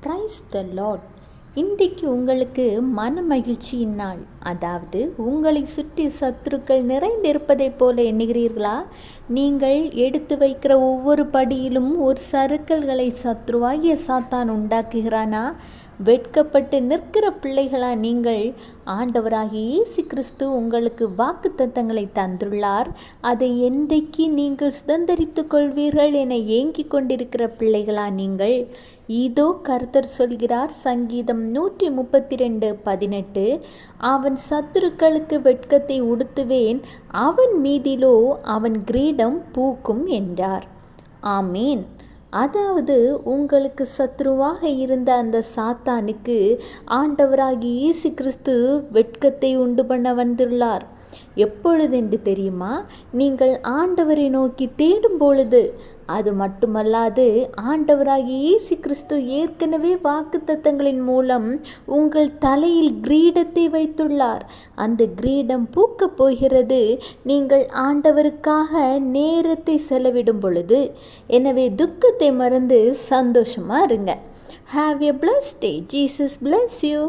Praise the Lord. இன்றைக்கு உங்களுக்கு மன மகிழ்ச்சியின் நாள். அதாவது உங்களை சுற்றி சத்துருக்கள் நிறைந்திருப்பதைப் போல எண்ணுகிறீர்களா? நீங்கள் எடுத்து வைக்கிற ஒவ்வொரு படியிலும் ஒரு சறுக்கல்களை சத்ருவாகிய சாத்தான் உண்டாக்குகிறானா? வெட்கப்பட்டு நிற்கிற பிள்ளைகளா நீங்கள்? ஆண்டவராகிய இயேசு கிறிஸ்து உங்களுக்கு வாக்குத்தத்தங்களை தந்துள்ளார். அதை என்றைக்கு நீங்கள் சுதந்தரித்து கொள்வீர்கள் என ஏங்கிக் கொண்டிருக்கிற பிள்ளைகளா நீங்கள்? இதோ கர்த்தர் சொல்கிறார், சங்கீதம் 132:18, அவன் சத்துருக்களுக்கு வெட்கத்தை உடுத்துவேன், அவன் மீதிலோ அவன் கிரீடம் பூக்கும் என்றார். ஆமேன். அதாவது உங்களுக்கு சத்ருவாக இருந்த அந்த சாத்தானுக்கு ஆண்டவராகிய இயேசு கிறிஸ்து வெட்கத்தை உண்டு பண்ண வந்துள்ளார். எப்பொழுதென்று தெரியுமா? நீங்கள் ஆண்டவரை நோக்கி தேடும் பொழுது. அது மட்டுமல்லாது ஆண்டவராகிய இயேசு கிறிஸ்து ஏற்கனவே வாக்குத்தத்தங்களின் மூலம் உங்கள் தலையில் கிரீடத்தை வைத்துள்ளார். அந்த கிரீடம் பூக்கப் போகிறது நீங்கள் ஆண்டவருக்காக நேரத்தை செலவிடும் பொழுது. எனவே துக்கத்தை மறந்து சந்தோஷமா இருங்க. Have a blessed day. Jesus bless you.